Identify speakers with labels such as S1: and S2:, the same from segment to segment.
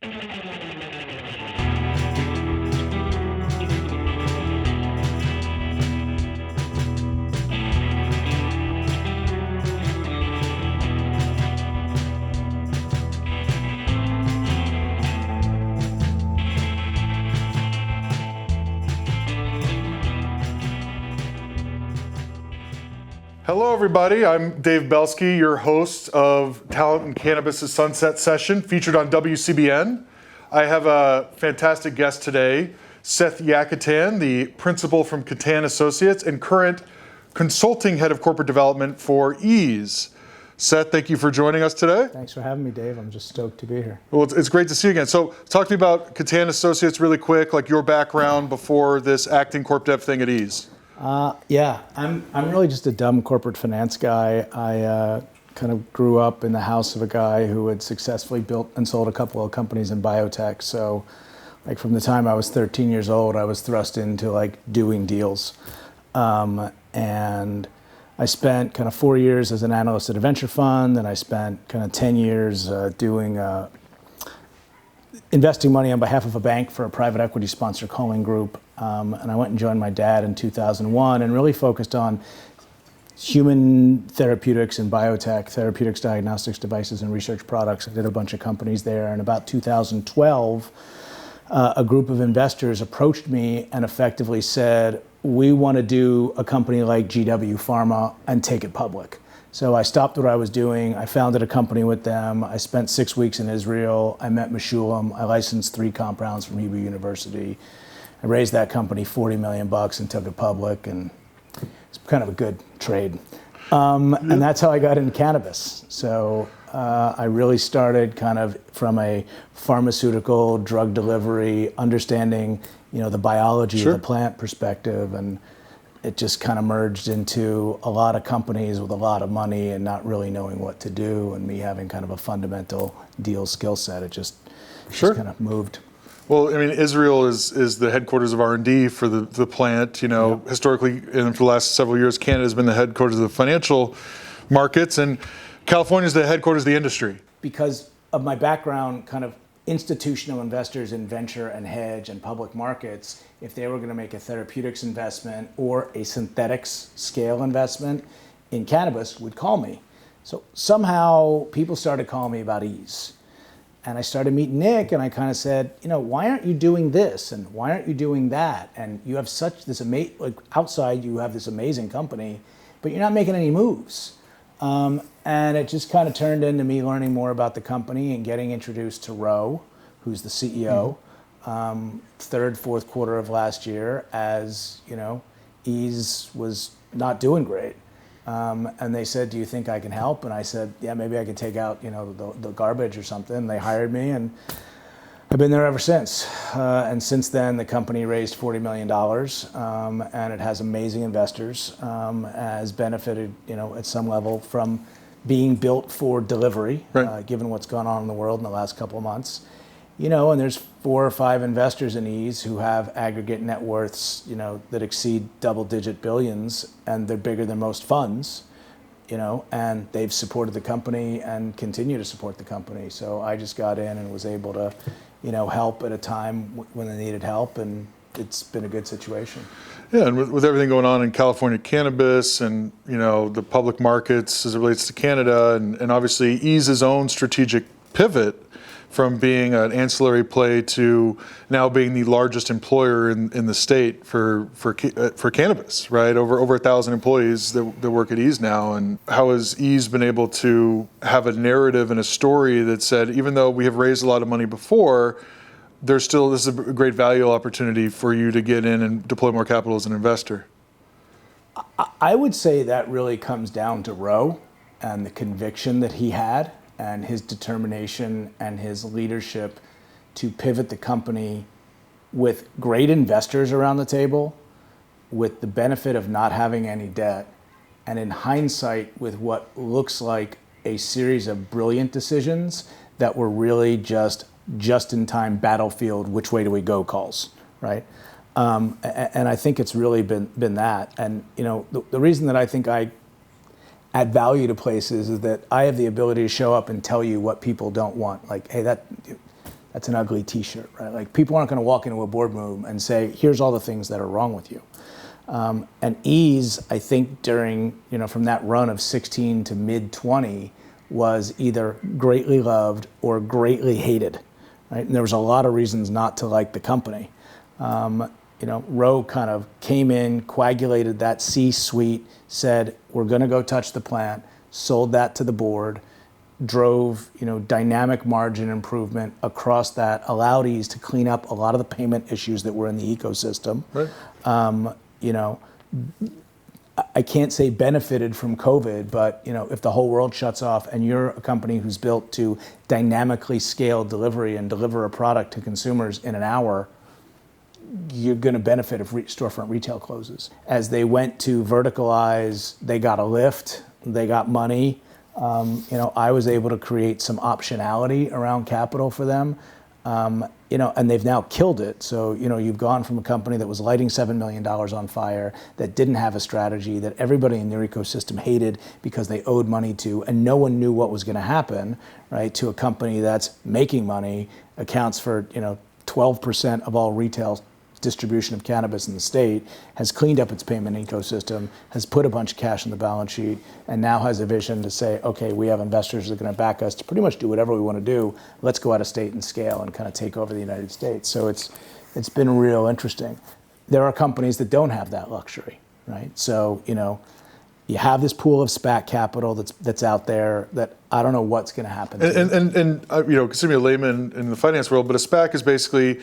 S1: Hello, everybody. I'm Dave Belsky, your host of Talent and Cannabis' Sunset Session, featured on WCBN. I have a fantastic guest today, Seth Yakatan, the principal from Yakatan Associates and current consulting head of corporate development for Eaze. Seth, thank you for joining us today.
S2: Thanks for having me, Dave. I'm just stoked to be here.
S1: Well, it's great to see you again. So talk to me about Yakatan Associates really quick, like your background before this acting corp dev thing at Eaze.
S2: I'm really just a dumb corporate finance guy. I kind of grew up in the house of a guy who had successfully built and sold a couple of companies in biotech. So like from the time I was 13 years old, I was thrust into like doing deals. And I spent kind of 4 years as an analyst at a venture fund, and I spent kind of 10 years doing investing money on behalf of a bank for a private equity sponsor calling group. And I went and joined my dad in 2001 and really focused on human therapeutics and biotech, therapeutics, diagnostics, devices, and research products. I did a bunch of companies there. And about 2012, a group of investors approached me and effectively said, we want to do a company like GW Pharma and take it public. So I stopped what I was doing. I founded a company with them. I spent 6 weeks in Israel. I met Meshulam. I licensed 3 compounds from Hebrew University. I raised that company $40 million and took it public, and it's kind of a good trade. And that's how I got into cannabis. So I really started kind of from a pharmaceutical drug delivery, understanding, the biology of the plant perspective, and it just kind of merged into a lot of companies with a lot of money and not really knowing what to do, and me having kind of a fundamental deal skill set. It just kind of moved.
S1: Well, I mean, Israel is the headquarters of R&D for the plant. Historically, and for the last several years, Canada has been the headquarters of the financial markets, and California is the headquarters of the industry.
S2: Because of my background, kind of institutional investors in venture and hedge and public markets, if they were going to make a therapeutics investment or a synthetics scale investment in cannabis, would call me. So somehow people started calling me about Eaze. And I started meeting Nick, and I kind of said, why aren't you doing this? And why aren't you doing that? And you have such this outside you have this amazing company, but you're not making any moves. And it just kind of turned into me learning more about the company and getting introduced to Ro, who's the CEO, third, fourth quarter of last year, as Eaze was not doing great. And they said, do you think I can help? And I said, yeah, maybe I can take out, the garbage or something. They hired me, and I've been there ever since. And since then, the company raised $40 million, and it has amazing investors, has benefited, at some level from being built for delivery, given what's gone on in the world in the last couple of months. And there's 4 or 5 investors in Eaze who have aggregate net worths, that exceed double-digit billions, and they're bigger than most funds, and they've supported the company and continue to support the company. So I just got in and was able to, help at a time when they needed help, and it's been a good situation.
S1: Yeah, and with everything going on in California cannabis and, the public markets as it relates to Canada, and obviously Eaze's own strategic pivot from being an ancillary play to now being the largest employer in the state for cannabis, right? Over 1,000 employees that work at Eaze now. And how has Eaze been able to have a narrative and a story that said, even though we have raised a lot of money before, this is a great value opportunity for you to get in and deploy more capital as an investor?
S2: I would say that really comes down to Ro and the conviction that he had, and his determination and his leadership to pivot the company with great investors around the table, with the benefit of not having any debt, and in hindsight with what looks like a series of brilliant decisions that were really just in-time battlefield, which way do we go calls, right? And I think it's really been that. And the reason that I think I add value to places is that I have the ability to show up and tell you what people don't want. Like, hey, that's an ugly T-shirt, right? Like people aren't going to walk into a boardroom and say, here's all the things that are wrong with you. And Eaze, I think during, from that run of 16 to mid 20 was either greatly loved or greatly hated, right? And there was a lot of reasons not to like the company. Roe kind of came in, coagulated that C-suite, said, we're going to go touch the plant, sold that to the board, drove, dynamic margin improvement across that, allowed Eaze to clean up a lot of the payment issues that were in the ecosystem.
S1: Right.
S2: I can't say benefited from COVID, but if the whole world shuts off and you're a company who's built to dynamically scale delivery and deliver a product to consumers in an hour, you're going to benefit if storefront retail closes. As they went to verticalize, they got a lift, they got money. I was able to create some optionality around capital for them. And they've now killed it. So, you've gone from a company that was lighting $7 million on fire, that didn't have a strategy, that everybody in their ecosystem hated because they owed money to, and no one knew what was going to happen, right? To a company that's making money, accounts for, 12% of all retail distribution of cannabis in the state, has cleaned up its payment ecosystem, has put a bunch of cash on the balance sheet, and now has a vision to say, okay, we have investors that are going to back us to pretty much do whatever we want to do. Let's go out of state and scale and kind of take over the United States. So it's been real interesting. There are companies that don't have that luxury, right? So, you have this pool of SPAC capital that's out there that I don't know what's going to happen.
S1: And consider me a layman in the finance world, but a SPAC is basically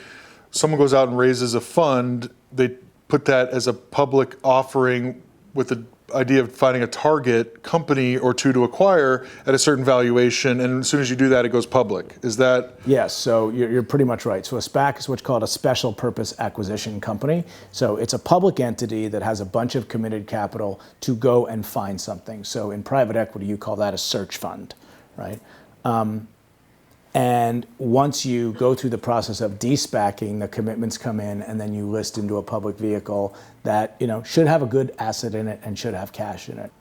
S1: someone goes out and raises a fund, they put that as a public offering with the idea of finding a target company or two to acquire at a certain valuation, and as soon as you do that, it goes public. Is that?
S2: Yes, so you're pretty much right. So a SPAC is what's called a special purpose acquisition company. So it's a public entity that has a bunch of committed capital to go and find something. So in private equity, you call that a search fund, right? And once you go through the process of de-SPACing, the commitments come in, and then you list into a public vehicle that should have a good asset in it and should have cash in it.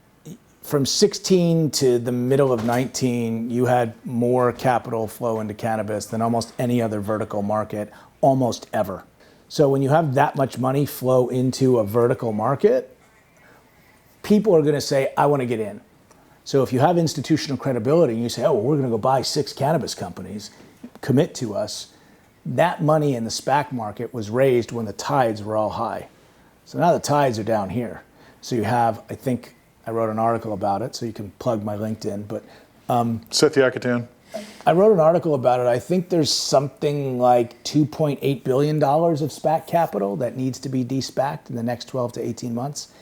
S2: From 16 to the middle of 19, you had more capital flow into cannabis than almost any other vertical market, almost ever. So when you have that much money flow into a vertical market, people are going to say, I want to get in. So if you have institutional credibility and you say, we're going to go buy 6 cannabis companies, commit to us, that money in the SPAC market was raised when the tides were all high. So now the tides are down here. So you have, I think I wrote an article about it, so you can plug my LinkedIn, but
S1: Seth Yakatan.
S2: I wrote an article about it. I think there's something like $2.8 billion of SPAC capital that needs to be de-SPACed in the next 12 to 18 months.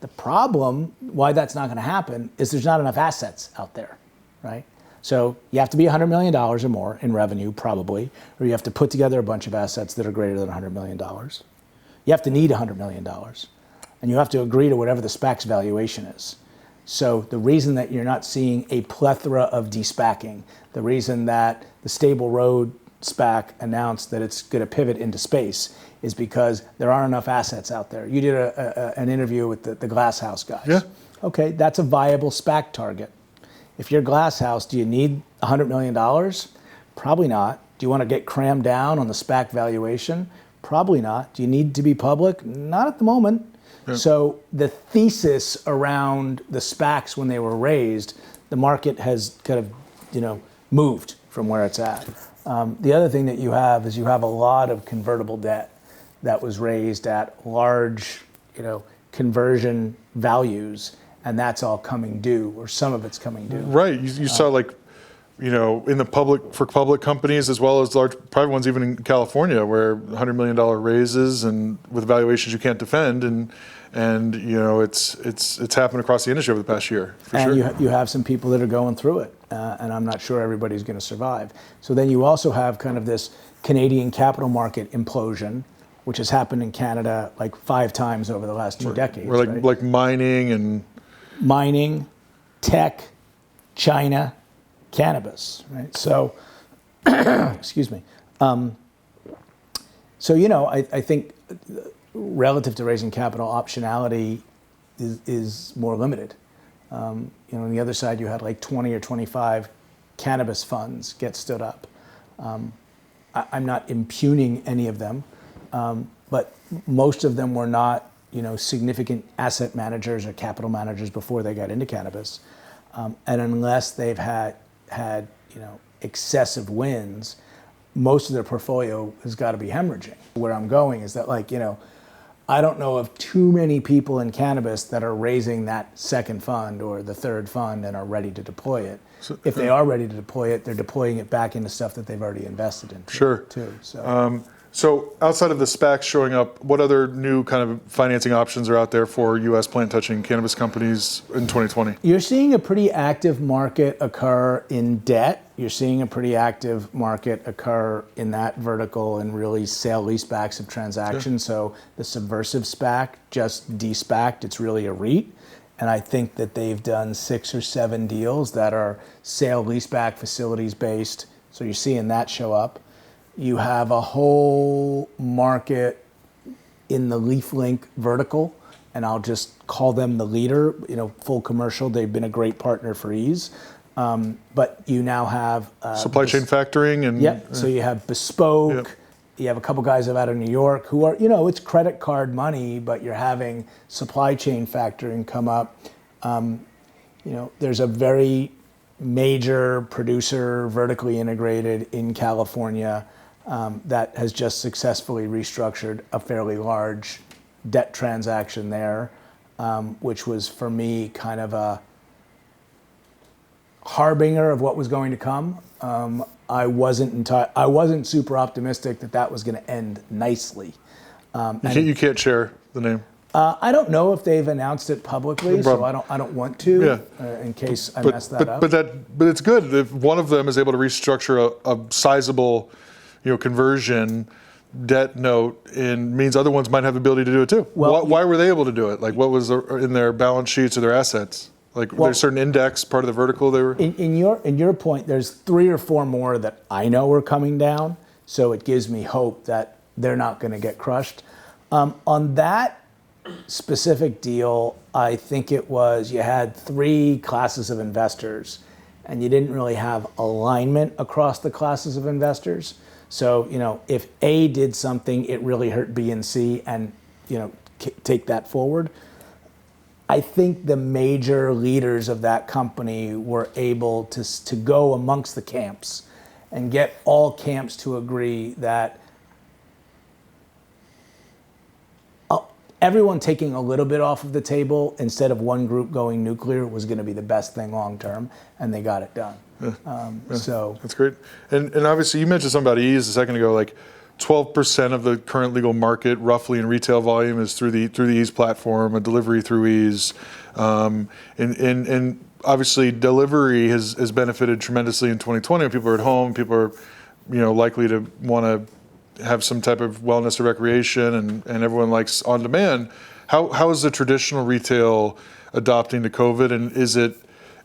S2: The problem, why that's not going to happen, is there's not enough assets out there, right? So you have to be $100 million or more in revenue, probably, or you have to put together a bunch of assets that are greater than $100 million. You have to need $100 million, and you have to agree to whatever the SPAC's valuation is. So the reason that you're not seeing a plethora of de-SPACing, the reason that the Stable Road SPAC announced that it's going to pivot into space, is because there aren't enough assets out there. You did an interview with the Glass House guys.
S1: Yeah.
S2: Okay, that's a viable SPAC target. If you're Glass House, do you need $100 million? Probably not. Do you want to get crammed down on the SPAC valuation? Probably not. Do you need to be public? Not at the moment. Yeah. So the thesis around the SPACs when they were raised, the market has kind of, moved from where it's at. The other thing that you have is you have a lot of convertible debt that was raised at large, conversion values, and that's all coming due, or some of it's coming due.
S1: Right. You saw in the for public companies as well as large private ones, even in California, where $100 million raises and with valuations you can't defend, and it's happened across the industry over the past year.
S2: And you have some people that are going through it, and I'm not sure everybody's going to survive. So then you also have kind of this Canadian capital market implosion, which has happened in Canada like 5 times over the last 2 decades.
S1: Or
S2: right?
S1: like mining,
S2: tech, China, cannabis, right? So, excuse me. I think relative to raising capital, optionality is more limited. On the other side, you had like 20 or 25 cannabis funds get stood up. I'm not impugning any of them, but most of them were not, significant asset managers or capital managers before they got into cannabis. And unless they've had excessive wins, most of their portfolio has got to be hemorrhaging. Where I'm going is that, I don't know of too many people in cannabis that are raising that second fund or the third fund and are ready to deploy it. So, if they are ready to deploy it, they're deploying it back into stuff that they've already invested in.
S1: Sure.
S2: Too. So.
S1: So outside of the SPACs showing up, what other new kind of financing options are out there for U.S. plant-touching cannabis companies in 2020?
S2: You're seeing a pretty active market occur in debt. You're seeing a pretty active market occur in that vertical and really sale-leasebacks of transactions. Sure. So the Subversive SPAC just de-SPACed. It's really a REIT. And I think that they've done 6 or 7 deals that are sale-leaseback facilities based. So you're seeing that show up. You have a whole market in the LeafLink vertical, and I'll just call them the leader, full commercial. They've been a great partner for Eaze. But you now have...
S1: supply chain factoring and...
S2: Yep, so you have Bespoke. Yep. You have a couple guys out of New York who are, it's credit card money, but you're having supply chain factoring come up. There's a very major producer, vertically integrated in California, that has just successfully restructured a fairly large debt transaction there, which was for me kind of a harbinger of what was going to come. I wasn't super optimistic that was going to end nicely.
S1: You can't share the name.
S2: I don't know if they've announced it publicly,
S1: No
S2: so I don't want to, in case I mess that up.
S1: But it's good if one of them is able to restructure a sizable, conversion debt note, and means other ones might have the ability to do it too. Well, why were they able to do it? What was in their balance sheets or their assets? There's certain index part of the vertical they were.
S2: In your point, there's 3 or 4 more that I know are coming down, so it gives me hope that they're not going to get crushed. On that specific deal, I think it was you had 3 classes of investors, and you didn't really have alignment across the classes of investors. So, if A did something, it really hurt B and C, and, take that forward. I think the major leaders of that company were able to go amongst the camps and get all camps to agree that everyone taking a little bit off of the table instead of one group going nuclear was going to be the best thing long term, and they got it done. So
S1: that's great. And obviously you mentioned something about Eaze a second ago. 12% of the current legal market, roughly in retail volume, is through the Eaze platform, a delivery through Eaze, and obviously delivery has benefited tremendously in 2020. When people are at home, people are likely to want to have some type of wellness or recreation, and everyone likes on demand. How is the traditional retail adopting to COVID, and is it,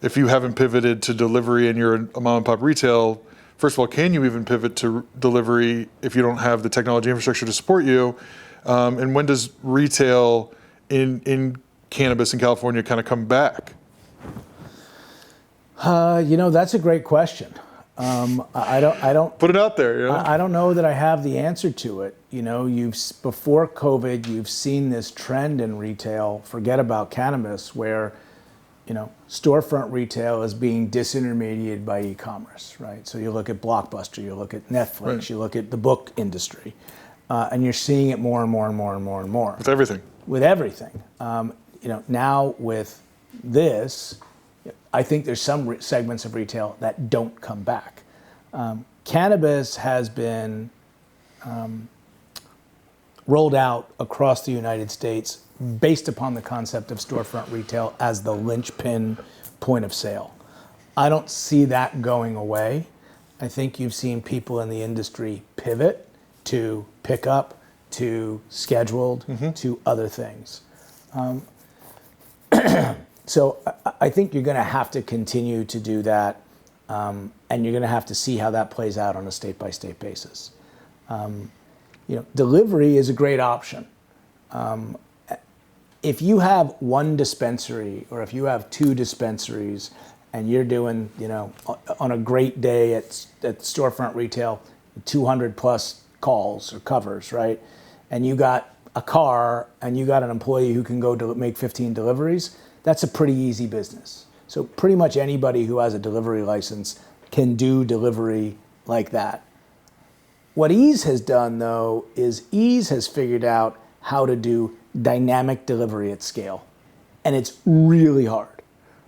S1: if you haven't pivoted to delivery and you're a mom and pop retail, first of all, can you even pivot to delivery if you don't have the technology infrastructure to support you? And when does retail in cannabis in California kind of come back?
S2: That's a great question. I don't
S1: put it out there.
S2: I don't know that I have the answer to it. Before COVID, you've seen this trend in retail. Forget about cannabis, where storefront retail is being disintermediated by e-commerce, right? So you look at Blockbuster, you look at Netflix, right. You look at the book industry, and you're seeing it more and more and more and more and more.
S1: With everything.
S2: With everything. Now with this, I think there's some segments of retail that don't come back. Cannabis has been rolled out across the United States based upon the concept of storefront retail as the linchpin point of sale. I don't see that going away. I think you've seen people in the industry pivot to pickup, to scheduled, to other things. So I think you're going to have to continue to do that, and you're going to have to see how that plays out on a state-by-state basis. Delivery is a great option. If you have 1 dispensary, or if you have 2 dispensaries, and you're doing, on a great day at storefront retail, 200 plus calls or covers, right? And you got a car and you got an employee who can go make 15 deliveries, that's a pretty easy business. So pretty much anybody who has a delivery license can do delivery like that. What Eaze has done, though, is Eaze has figured out how to do dynamic delivery at scale. And it's really hard,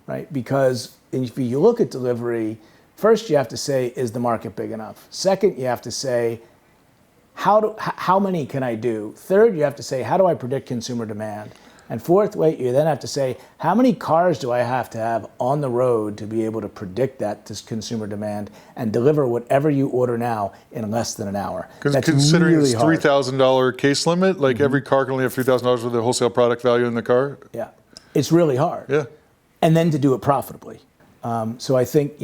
S2: right? Because if you look at delivery, first you have to say, is the market big enough? Second, you have to say, how many can I do? Third, you have to say, how do I predict consumer demand? And fourth, you then have to say, how many cars do I have to have on the road to be able to predict that to consumer demand and deliver whatever you order now in less than an hour?
S1: Because considering really it's $3,000 case limit, like every car can only have $3,000 worth of wholesale product value in the car.
S2: Yeah, it's really hard.
S1: Yeah,
S2: and then to do it profitably. So I think,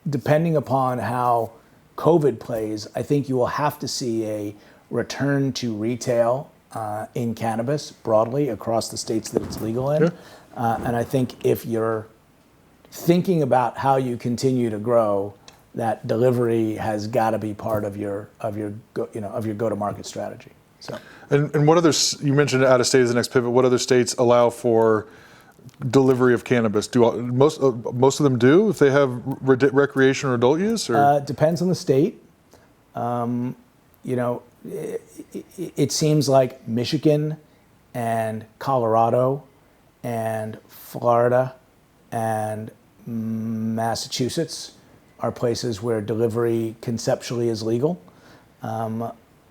S2: depending upon how COVID plays, I think you will have to see a return to retail in cannabis broadly across the states that it's legal in. Yeah. And I think if you're thinking about how you continue to grow, that delivery has got to be part of your go-to-market strategy. So.
S1: And what others, you mentioned out of state as the next pivot, what other states allow for delivery of cannabis? Do most of them do if they have recreation or adult use? Or?
S2: Depends on the state. It seems like Michigan and Colorado and Florida and Massachusetts are places where delivery conceptually is legal.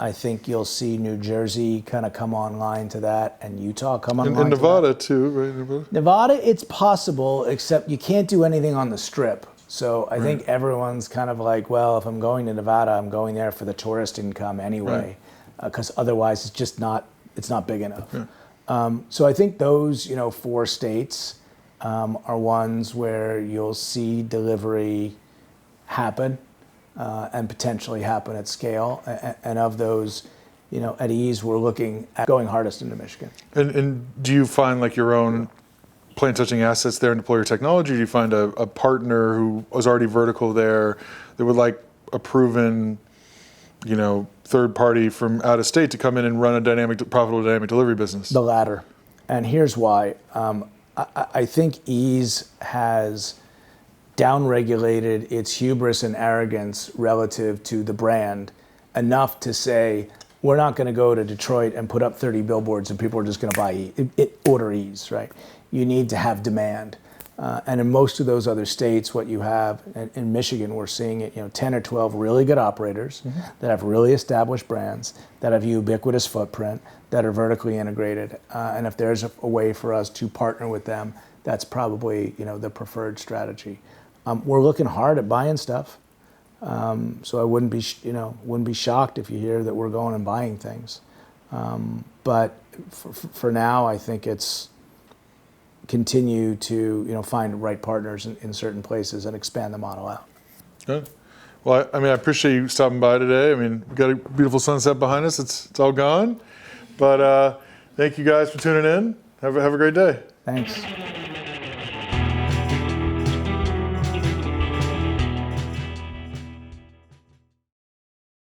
S2: I think you'll see New Jersey kind of come online to that, and Utah come online.
S1: And Nevada too, right?
S2: Nevada, it's possible, except you can't do anything on the Strip. So I think everyone's kind of like, well, if I'm going to Nevada, I'm going there for the tourist income anyway, because otherwise it's not big enough. Yeah. So I think those 4 states are ones where you'll see delivery happen. And potentially happen at scale. And of those, at Eaze, we're looking at going hardest into Michigan.
S1: And do you find like your own plant touching assets there and deploy your technology? Do you find a partner who was already vertical there that would like a proven, third party from out of state to come in and run a profitable dynamic delivery business?
S2: The latter. And here's why. I think Eaze has downregulated its hubris and arrogance relative to the brand enough to say, we're not going to go to Detroit and put up 30 billboards and people are just going to buy order Eaze, right? You need to have demand. And in most of those other states, what you have, in Michigan, we're seeing it, 10 or 12 really good operators that have really established brands, that have ubiquitous footprint, that are vertically integrated. And if there's a way for us to partner with them, that's probably, the preferred strategy. We're looking hard at buying stuff, so I wouldn't be shocked if you hear that we're going and buying things. But for now, I think it's continue to find the right partners in certain places and expand the model out.
S1: Good. Well, I appreciate you stopping by today. We've got a beautiful sunset behind us. It's all gone, but thank you guys for tuning in. Have a great day.
S2: Thanks.